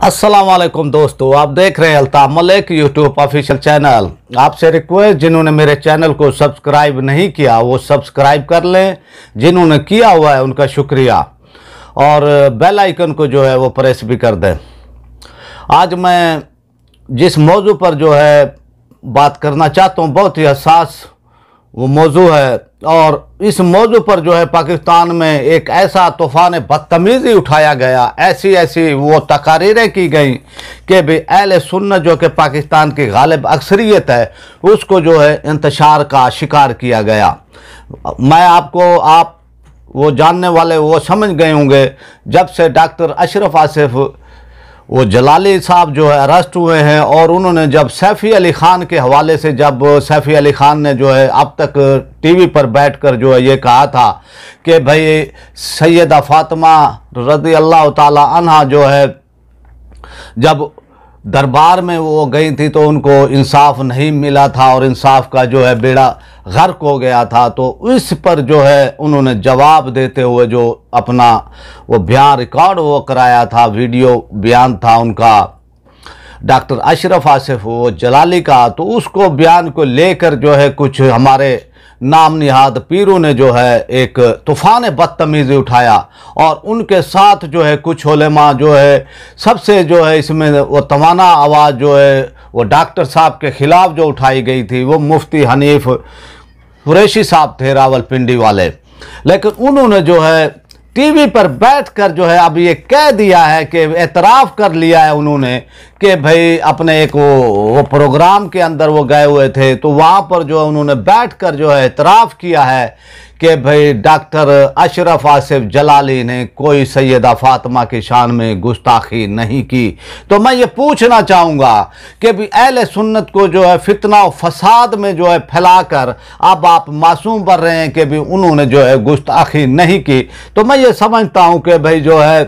अस्सलाम वालेकुम दोस्तों, आप देख रहे हैं Altaf Malik YouTube official channel. आपसे रिक्वेस्ट, जिन्होंने मेरे चैनल को सब्सक्राइब नहीं किया वो सब्सक्राइब कर लें, जिन्होंने किया हुआ है उनका शुक्रिया, और बेल आइकन को जो है वो प्रेस भी कर दें। आज मैं जिस मौजू पर जो है बात करना चाहता हूँ बहुत ही हसास वो मौजू है, और इस मौजू पर जो है पाकिस्तान में एक ऐसा तूफ़ान बदतमीज़ी उठाया गया, ऐसी वो तकारीरें की गई कि भी अहले सुन्नत जो कि पाकिस्तान की गालिब अक्सरियत है उसको जो है इंतशार का शिकार किया गया। मैं आपको आप वो जानने वाले वो समझ गए होंगे, जब से डॉक्टर अशरफ आसिफ वो जलाली साहब जो है अरेस्ट हुए हैं, और उन्होंने जब सैफ़ी अली ख़ान के हवाले से, जब सैफ़ी अली ख़ान ने जो है अब तक टीवी पर बैठकर जो है ये कहा था कि भाई सैयदा फ़ातिमा रज़ी अल्लाह ताला अन्हा जो है जब दरबार में वो गई थी तो उनको इंसाफ नहीं मिला था और इंसाफ का जो है बेड़ा गर्क हो गया था, तो इस पर जो है उन्होंने जवाब देते हुए जो अपना वो बयान रिकॉर्ड वो कराया था, वीडियो बयान था उनका डॉक्टर अशरफ आसिफ वो जलाली का, तो उसको बयान को लेकर जो है कुछ हमारे नाम निहाद पीरों ने जो है एक तूफ़ान बदतमीज़ी उठाया, और उनके साथ जो है कुछ उलेमा जो है सबसे जो है इसमें वो तवाना आवाज़ जो है वो डॉक्टर साहब के ख़िलाफ़ जो उठाई गई थी, वो मुफ्ती हनीफ कुरैशी साहब थे रावलपिंडी वाले। लेकिन उन्होंने जो है टीवी पर बैठकर जो है अब ये कह दिया है कि एतराफ़ कर लिया है उन्होंने कि भाई अपने एक वो प्रोग्राम के अंदर वो गए हुए थे, तो वहाँ पर जो है उन्होंने बैठकर जो है एतराफ़ किया है कि भाई डॉक्टर अशरफ आसिफ जलाली ने कोई सैयदा फ़ातिमा की शान में गुस्ताखी नहीं की। तो मैं ये पूछना चाहूँगा कि भी अहले सुन्नत को जो है फितना और फसाद में जो है फैलाकर अब आप मासूम बन रहे हैं कि भी उन्होंने जो है गुस्ताखी नहीं की। तो मैं ये समझता हूँ कि भाई जो है,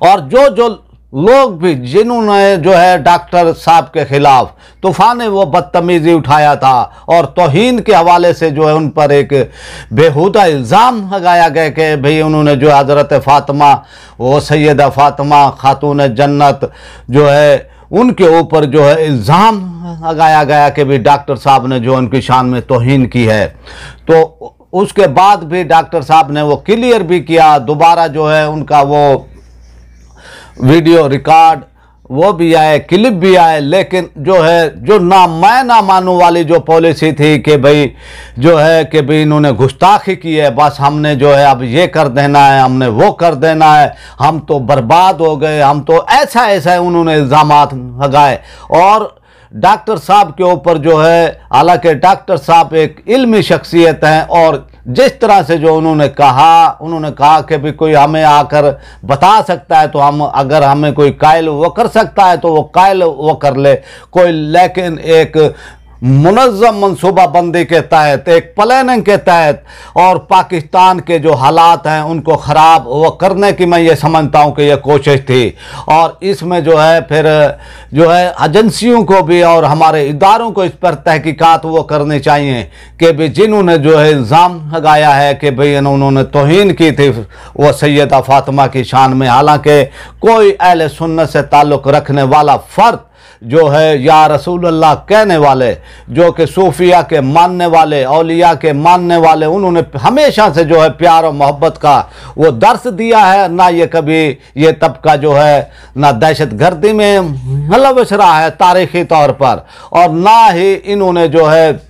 और जो लोग भी जिन्होंने जो है डॉक्टर साहब के ख़िलाफ़ तूफ़ान वो बदतमीज़ी उठाया था और तौहीन के हवाले से जो है उन पर एक बेहुदा इल्ज़ाम लगाया गया कि भाई उन्होंने जो हज़रत फ़ातिमा वो सैयदा फ़ातिमा खातून जन्नत जो है उनके ऊपर जो है इल्ज़ाम लगाया गया कि भाई डॉक्टर साहब ने जो उनकी शान में तौहीन की है। तो उसके बाद भी डॉक्टर साहब ने वो क्लियर भी किया, दोबारा जो है उनका वो वीडियो रिकॉर्ड वो भी आए, क्लिप भी आए, लेकिन जो है जो ना मानू वाली जो पॉलिसी थी कि भाई जो है कि भाई इन्होंने गुस्ताखी की है, बस हमने जो है अब ये कर देना है, हमने वो कर देना है, हम तो बर्बाद हो गए, हम तो ऐसा उन्होंने इल्ज़ामात लगाए। और डॉक्टर साहब के ऊपर जो है, हालांकि डॉक्टर साहब एक इल्मी शख्सियत हैं, और जिस तरह से जो उन्होंने कहा कि भी कोई हमें आकर बता सकता है तो हम, अगर हमें कोई कायल वो कर सकता है तो वो कायल वो कर ले कोई, लेकिन एक मुनज़्ज़म मनसूबाबंदी के तहत, एक प्लानिंग के तहत, और पाकिस्तान के जो हालात हैं उनको ख़राब वो करने की मैं ये समझता हूँ कि ये कोशिश थी। और इसमें जो है फिर जो है एजेंसियों को भी और हमारे इदारों को इस पर तहकीकात वो करनी चाहिए कि भाई जिन्होंने जो है इल्ज़ाम लगाया है कि भाई उन्होंने तौहीन की थी वो सैयदा फ़ातिमा की शान में, हालांकि कोई अहले सुन्नत से ताल्लुक़ रखने वाला फ़र्द जो है या रसूल अल्लाह कहने वाले, जो कि सूफिया के मानने वाले, औलिया के मानने वाले, उन्होंने हमेशा से जो है प्यार और मोहब्बत का वो दर्स दिया है। ना ये कभी ये तबका जो है ना दहशत गर्दी में मुलव्वस रहा है तारीख़ी तौर पर, और ना ही इन्होंने जो है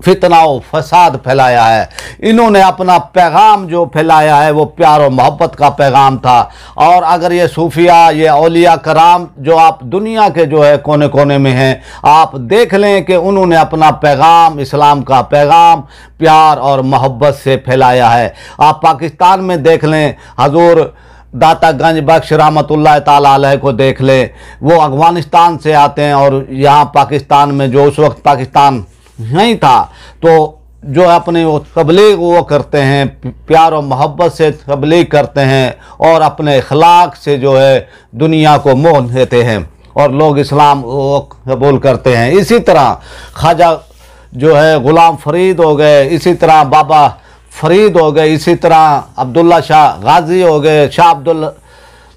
फितना और फसाद फैलाया है। इन्होंने अपना पैगाम जो फैलाया है वो प्यार और मोहब्बत का पैगाम था। और अगर ये सूफिया, ये औलिया कराम जो आप दुनिया के जो है कोने कोने में हैं, आप देख लें कि उन्होंने अपना पैगाम, इस्लाम का पैगाम प्यार और मोहब्बत से फैलाया है। आप पाकिस्तान में देख लें, हजूर दाता गंज बख्श रहमतुल्लाह ताला अलैह को देख लें, वो अफ़गानिस्तान से आते हैं और यहाँ पाकिस्तान में जो उस वक्त पाकिस्तान नहीं था, तो जो अपने वो तबलीग वो करते हैं, प्यार और मोहब्बत से तबलीग करते हैं, और अपने अखलाक से जो है दुनिया को मोह देते हैं, और लोग इस्लाम वो कबूल करते हैं। इसी तरह ख्वाजा जो है ग़ुलाम फ़रीद हो गए, इसी तरह बाबा फ़रीद हो गए, इसी तरह अब्दुल्ला शाह गाज़ी हो गए, शाह अब्दुल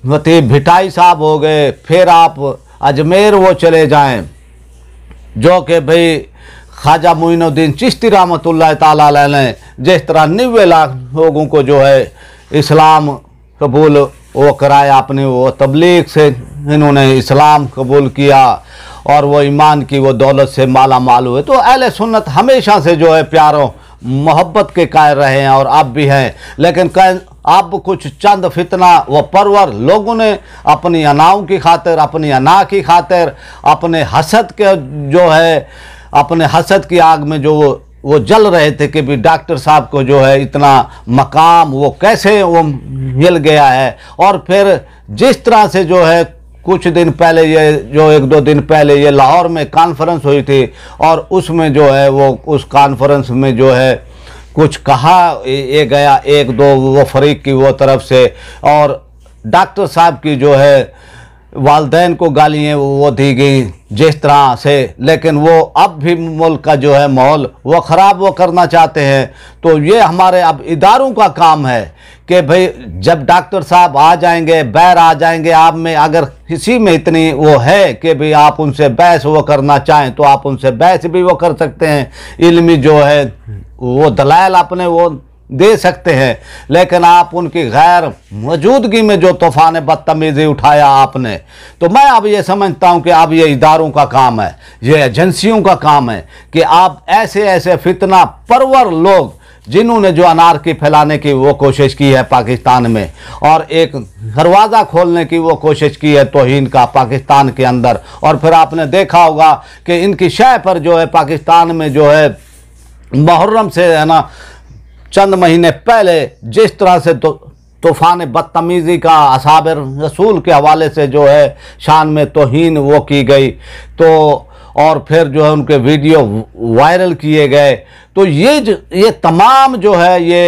वती भिटाई साहब हो गए, फिर आप अजमेर वो चले जाएं जो कि भाई ख्वाजा मोइनुद्दीन चिश्ती रहमतुल्लाह ताला अलैह ने जिस तरह 90 लाख लोगों को जो है इस्लाम कबूल वो कराया, अपने वो तबलीग से इन्होंने इस्लाम कबूल किया और वो ईमान की वो दौलत से माला माल हुए। तो अहले सुन्नत हमेशा से जो है प्यारों मोहब्बत के कायल रहे हैं और अब भी हैं, लेकिन अब कुछ चंद फितना व परवर लोगों ने अपनी अनाओं की खातिर, अपनी अना की खातिर, अपने हसद के जो है अपने हसद की आग में जो वो जल रहे थे कि भी डॉक्टर साहब को जो है इतना मकाम वो कैसे वो मिल गया है। और फिर जिस तरह से जो है कुछ दिन पहले ये जो 1-2 दिन पहले ये लाहौर में कॉन्फ्रेंस हुई थी और उसमें जो है वो उस कॉन्फ्रेंस में जो है कुछ कहा ये गया 1-2 वो फरीक की वो तरफ से, और डॉक्टर साहब की जो है वालदैन को गालियाँ वो दी गई जिस तरह से, लेकिन वो अब भी मुल्क का जो है माहौल वो ख़राब वो करना चाहते हैं। तो ये हमारे अब इदारों का काम है कि भाई जब डॉक्टर साहब आ जाएंगे, बैर आ जाएंगे, आप में अगर किसी में इतनी वो है कि भाई आप उनसे बहस वो करना चाहें तो आप उनसे बहस भी वो कर सकते हैं, इल्मी जो है वो दलाइल अपने वो दे सकते हैं। लेकिन आप उनकी गैर मौजूदगी में जो तूफ़ान बदतमीज़ी उठाया आपने, तो मैं अब ये समझता हूँ कि अब ये इदारों का काम है, ये एजेंसियों का काम है कि आप ऐसे ऐसे फितना परवर लोग जिन्होंने जो अनारकी फैलाने की वो कोशिश की है पाकिस्तान में और एक दरवाज़ा खोलने की वो कोशिश की है तौहीन का पाकिस्तान के अंदर, और फिर आपने देखा होगा कि इनकी शय पर जो है पाकिस्तान में जो है मुहर्रम से है ना चंद महीने पहले जिस तरह से तूफ़ान बदतमीज़ी का असहाब रसूल के हवाले से जो है शान में तौहीन वो की गई, तो और फिर जो है उनके वीडियो वायरल किए गए, तो ये तमाम जो है ये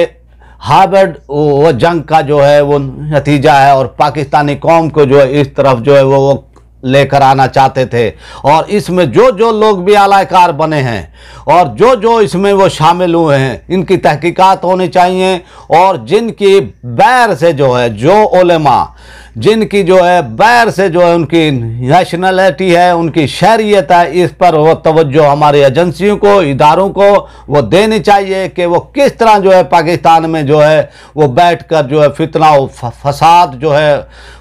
हार्वर्ड वो जंग का जो है वो नतीजा है और पाकिस्तानी कौम को जो है इस तरफ जो है वो लेकर आना चाहते थे। और इसमें जो जो लोग भी आलाकार बने हैं और जो जो इसमें वो शामिल हुए हैं इनकी तहकीकात होनी चाहिए, और जिनकी बैर से जो है जो उलेमा जिनकी जो है बैर से जो है उनकी नेशनलिटी है, उनकी शहरियत है, इस पर वो तवज्जो हमारी एजेंसियों को, इदारों को वो देनी चाहिए कि वो किस तरह जो है पाकिस्तान में जो है वो बैठकर जो है फितना फसाद जो है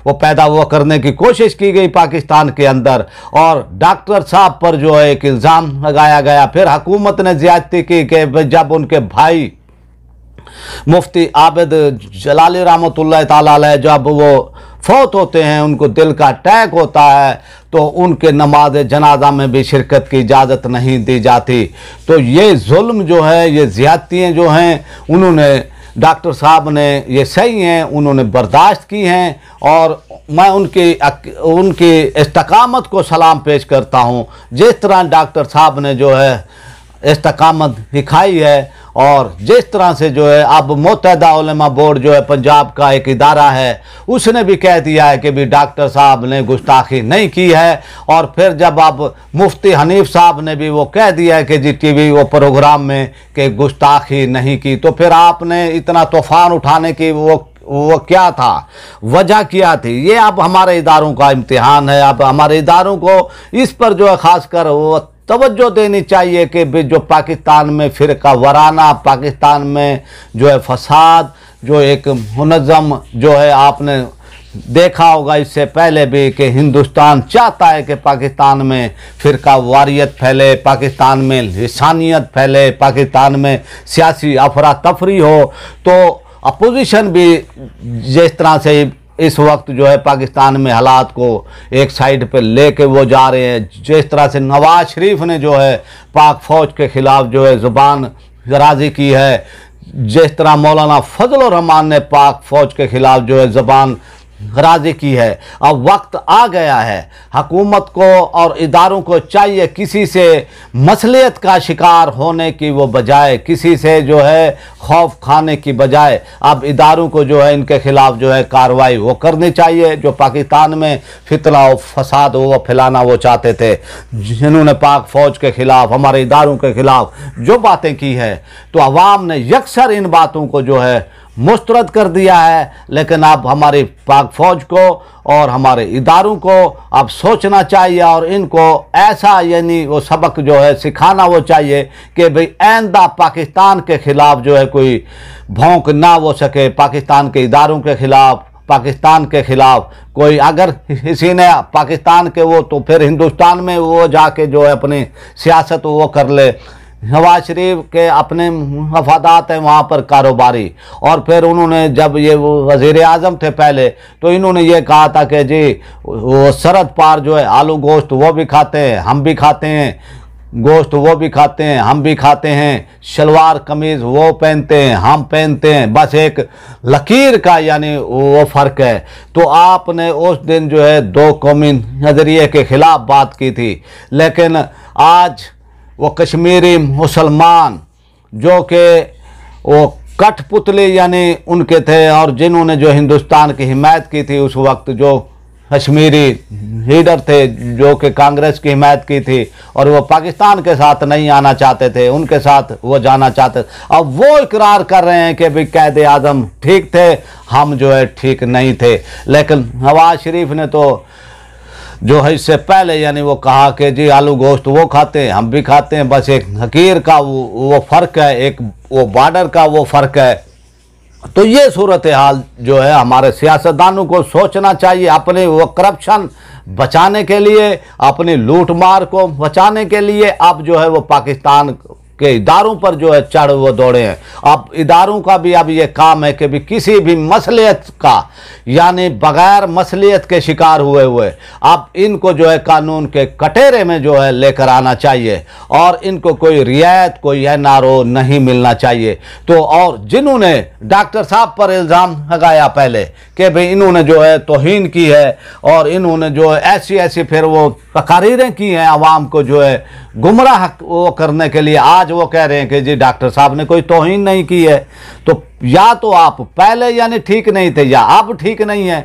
वो पैदा वो करने की कोशिश की गई पाकिस्तान के अंदर, और डॉक्टर साहब पर जो है एक इल्ज़ाम लगाया गया। फिर हुकूमत ने ज़्यादती की कि जब उनके भाई मुफ्ती आबिद जलाली रहमतुल्लाह ताला अलैह जब वो फौत होते हैं, उनको दिल का अटैक होता है, तो उनके नमाज जनाजा में भी शिरकत की इजाज़त नहीं दी जाती। तो ये जुल्म जो है, ये ज़्यादतियाँ जो हैं उन्होंने डॉक्टर साहब ने ये सही हैं उन्होंने बर्दाश्त की हैं, और मैं उनकी इस्तकामत को सलाम पेश करता हूँ। जिस तरह डॉक्टर साहब ने जो है इस्तकामत दिखाई है और जिस तरह से जो है अब मुत्तहिदा उलमा बोर्ड जो है पंजाब का एक इदारा है उसने भी कह दिया है कि भी डॉक्टर साहब ने गुस्ताखी नहीं की है, और फिर जब अब मुफ्ती हनीफ साहब ने भी वो कह दिया है कि जी टीवी वो प्रोग्राम में कि गुस्ताखी नहीं की, तो फिर आपने इतना तूफ़ान उठाने की वो क्या था, वजह क्या थी? ये अब हमारे इदारों का इम्तिहान है। अब हमारे इदारों को इस पर जो है ख़ासकर वो तवज्जो देनी चाहिए कि जो पाकिस्तान में फ़िरका वराना, पाकिस्तान में जो है फसाद, जो एक मुनज़्ज़म जो है आपने देखा होगा इससे पहले भी कि हिंदुस्तान चाहता है कि पाकिस्तान में फ़िरका वारियत फैले, पाकिस्तान में लिसानियत फैले, पाकिस्तान में सियासी अफरा तफरी हो। तो अपोजिशन भी जिस तरह से इस वक्त जो है पाकिस्तान में हालात को एक साइड पे लेके वो जा रहे हैं, जिस तरह से नवाज शरीफ ने जो है पाक फ़ौज के ख़िलाफ़ जो है ज़ुबान दराज़ी की है, जिस तरह मौलाना फजल रहमान ने पाक फ़ौज के ख़िलाफ़ जो है ज़ुबान दराज़ी की है। अब वक्त आ गया है, हुकूमत को और इदारों को चाहिए किसी से मसलियत का शिकार होने की वो बजाय, किसी से जो है खौफ खाने की बजाय अब इदारों को जो है इनके ख़िलाफ़ जो है कार्रवाई वो करनी चाहिए जो पाकिस्तान में फितना और फसाद वो फैलाना वो चाहते थे, जिन्होंने पाक फ़ौज के ख़िलाफ़, हमारे इदारों के ख़िलाफ़ जो बातें की है। तो अवाम ने यकसर इन बातों को जो है मुस्तरद कर दिया है। लेकिन अब हमारी पाक फौज को और हमारे इदारों को अब सोचना चाहिए और इनको ऐसा यानी वो सबक जो है सिखाना वो चाहिए कि भाई आइंदा पाकिस्तान के ख़िलाफ़ जो है कोई भौंक ना हो सके, पाकिस्तान के इदारों के ख़िलाफ़, पाकिस्तान के ख़िलाफ़ कोई अगर किसी ने पाकिस्तान के वो तो फिर हिंदुस्तान में वो जाके जो है अपनी सियासत वो कर ले। नवाज शरीफ के अपने मफादात हैं वहाँ पर कारोबारी, और फिर उन्होंने जब ये वज़ीर आज़म थे पहले तो इन्होंने ये कहा था कि जी वो सरहद पार जो है आलू गोश्त वो भी खाते हैं, हम भी खाते हैं, गोश्त वो भी खाते हैं, हम भी खाते हैं, शलवार कमीज़ वो पहनते हैं, हम पहनते हैं, बस एक लकीर का यानी वो फ़र्क है। तो आपने उस दिन जो है दो कौमी नज़रिए के ख़िलाफ़ बात की थी, लेकिन आज वो कश्मीरी मुसलमान जो कि वो कठपुतली यानी उनके थे और जिन्होंने जो हिंदुस्तान की हिमायत की थी उस वक्त, जो कश्मीरी लीडर थे जो कि कांग्रेस की हिमायत की थी और वो पाकिस्तान के साथ नहीं आना चाहते थे, उनके साथ वो जाना चाहते थे, अब वो इकरार कर रहे हैं कि भाई कैद आज़म ठीक थे, हम जो है ठीक नहीं थे। लेकिन नवाज शरीफ ने तो जो है इससे पहले यानी वो कहा कि जी आलू गोश्त वो खाते हैं, हम भी खाते हैं, बस एक हकीर का वो फ़र्क है, एक वो बॉर्डर का वो फ़र्क है। तो ये सूरत हाल जो है हमारे सियासतदानों को सोचना चाहिए, अपने वो करप्शन बचाने के लिए, अपनी लूट मार को बचाने के लिए अब जो है वो पाकिस्तान के इदारों पर जो है चढ़ वो दौड़े हैं। अब इदारों का भी अब ये काम है कि भी किसी भी मसलियत का यानी बग़ैर मसलियत के शिकार हुए अब इनको जो है कानून के कटघरे में जो है लेकर आना चाहिए और इनको कोई रियायत, कोई एनआरओ नहीं मिलना चाहिए। तो और जिन्होंने डॉक्टर साहब पर इल्ज़ाम लगाया पहले कि भाई इन्होंने जो है तौहीन की है और इन्होंने जो है ऐसी फिर वो तकारीरें की हैं आवाम को जो है गुमराह वो करने के लिए, आज वो कह रहे हैं कि जी डॉक्टर साहब ने कोई तौहीन नहीं की है। तो या तो आप पहले यानी ठीक नहीं थे या अब ठीक नहीं है।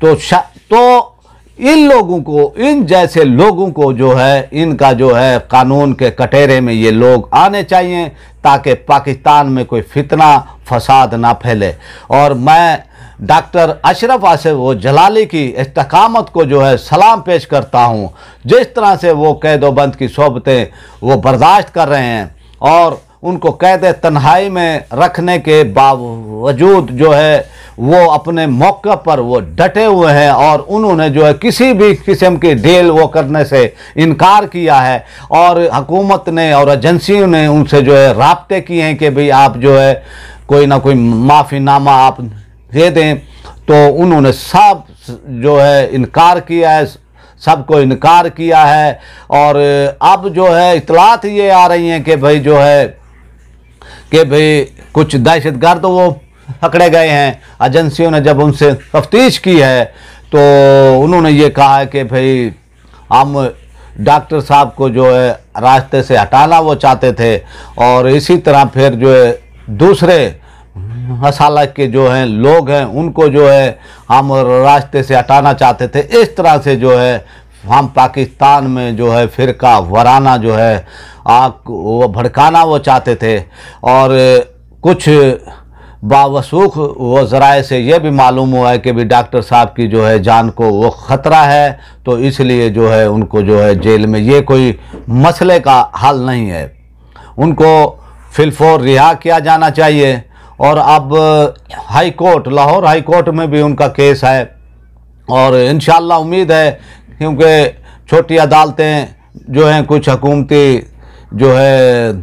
तो इन लोगों को, इन जैसे लोगों को जो है इनका जो है कानून के कटघरे में ये लोग आने चाहिए ताकि पाकिस्तान में कोई फितना फसाद ना फैले। और मैं डॉक्टर अशरफ आसिफ जलाली की इस्तकामत को जो है सलाम पेश करता हूँ, जिस तरह से वो कैद-ओ-बंद की सोबतें वो बर्दाश्त कर रहे हैं और उनको कैद तन्हाई में रखने के बावजूद जो है वो अपने मौके पर वो डटे हुए हैं और उन्होंने जो है किसी भी किस्म की ढील वो करने से इनकार किया है। और हुकूमत ने और एजेंसियों ने उनसे जो है राब्ते किए हैं कि भाई आप जो है कोई ना कोई माफ़ीनामा आप दे दें, तो उन्होंने सब जो है इनकार किया है, सबको इनकार किया है। और अब जो है इतलात ये आ रही हैं कि भाई जो है कि भाई कुछ दहशतगर्द वो पकड़े गए हैं। एजेंसियों ने जब उनसे तफ्तीश की है तो उन्होंने ये कहा है कि भाई हम डॉक्टर साहब को जो है रास्ते से हटाना वो चाहते थे और इसी तरह फिर जो है दूसरे मसाला के जो हैं लोग हैं उनको जो है हम रास्ते से हटाना चाहते थे। इस तरह से जो है हम पाकिस्तान में जो है फ़िरका वराना जो है आग वो भड़काना वो चाहते थे। और कुछ बावसूख वो ज़राए से ये भी मालूम हुआ है कि भी डॉक्टर साहब की जो है जान को वो ख़तरा है, तो इसलिए जो है उनको जो है जेल में, ये कोई मसले का हल नहीं है, उनको फिलफौर रिहा किया जाना चाहिए। और अब high court, Lahore high court में भी उनका केस है और इंशाअल्लाह उम्मीद है, क्योंकि छोटी अदालतें जो हैं कुछ हुकूमती जो है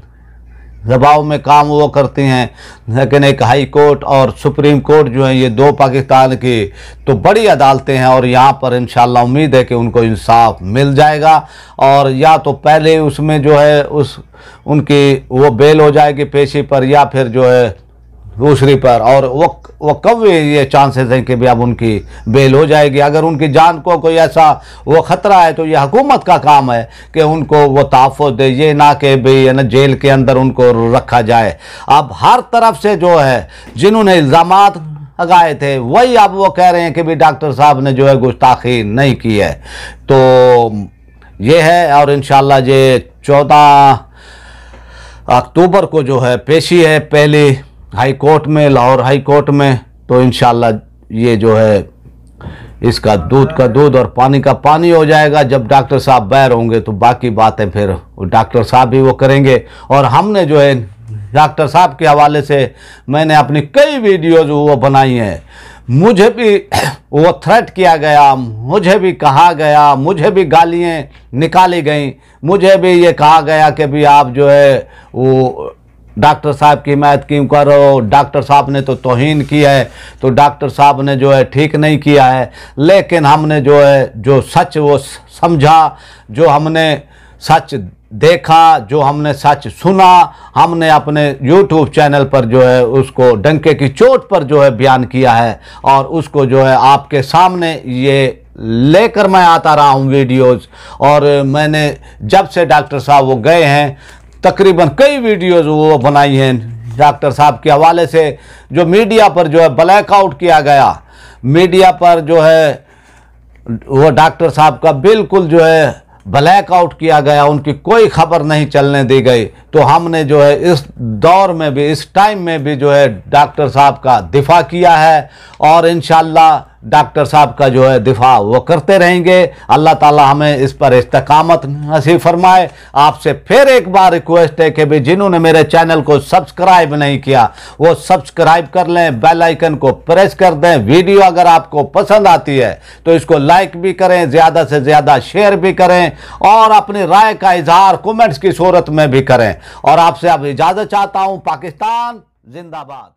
दबाव में काम वो करती हैं, लेकिन एक हाई कोर्ट और सुप्रीम कोर्ट जो है ये दो पाकिस्तान की तो बड़ी अदालतें हैं और यहाँ पर इंशाअल्लाह उम्मीद है कि उनको इंसाफ मिल जाएगा। और या तो पहले उसमें जो है उनकी वो बेल हो जाएगी पेशी पर या फिर जो है दूसरी पर, और वो कब ये चांसेस हैं कि भी अब उनकी बेल हो जाएगी। अगर उनकी जान को कोई ऐसा वो ख़तरा है तो ये हुकूमत का काम है कि उनको वो तहफ़्फ़ुज़ दे, ये ना कि भाई ना जेल के अंदर उनको रखा जाए। अब हर तरफ से जो है जिन्होंने इल्ज़ामात लगाए थे वही अब वो कह रहे हैं कि भी डॉक्टर साहब ने जो है गुस्ताखी नहीं की है। तो ये है और इंशाअल्लाह ये 14 अक्टूबर को जो है पेशी है पहली हाई कोर्ट में, लाहौर हाई कोर्ट में, तो इंशाल्लाह ये जो है इसका दूध का दूध और पानी का पानी हो जाएगा। जब डॉक्टर साहब बैर होंगे तो बाकी बातें फिर डॉक्टर साहब भी वो करेंगे। और हमने जो है डॉक्टर साहब के हवाले से मैंने अपनी कई वीडियोज़ वो बनाई हैं। मुझे भी वो थ्रेट किया गया, मुझे भी कहा गया, मुझे भी गालियाँ निकाली गई, मुझे भी ये कहा गया कि भी आप जो है वो डॉक्टर साहब की हिमायत क्यों करो, डॉक्टर साहब ने तो तौहीन की है, तो डॉक्टर साहब ने जो है ठीक नहीं किया है। लेकिन हमने जो है जो सच वो समझा, जो हमने सच देखा, जो हमने सच सुना, हमने अपने YouTube चैनल पर जो है उसको डंके की चोट पर जो है बयान किया है। और उसको जो है आपके सामने ये लेकर मैं आता रहा हूँ वीडियोज़। और मैंने जब से डॉक्टर साहब वो गए हैं तकरीबन कई वीडियोज़ वो बनाई हैं डॉक्टर साहब के हवाले से। जो मीडिया पर जो है ब्लैकआउट किया गया, मीडिया पर जो है वो डॉक्टर साहब का बिल्कुल जो है ब्लैकआउट किया गया, उनकी कोई खबर नहीं चलने दी गई। तो हमने जो है इस दौर में भी, इस टाइम में भी जो है डॉक्टर साहब का दिफा किया है। और इंशाल्लाह डॉक्टर साहब का जो है दिफा वो करते रहेंगे। अल्लाह ताला हमें इस पर इस्तकामत नसीब फरमाए। आपसे फिर एक बार रिक्वेस्ट है कि भी जिन्होंने मेरे चैनल को सब्सक्राइब नहीं किया वो सब्सक्राइब कर लें, बेल आइकन को प्रेस कर दें। वीडियो अगर आपको पसंद आती है तो इसको लाइक भी करें, ज़्यादा से ज़्यादा शेयर भी करें और अपनी राय का इजहार कमेंट्स की सूरत में भी करें। और आपसे अब इजाज़त चाहता हूँ। पाकिस्तान जिंदाबाद।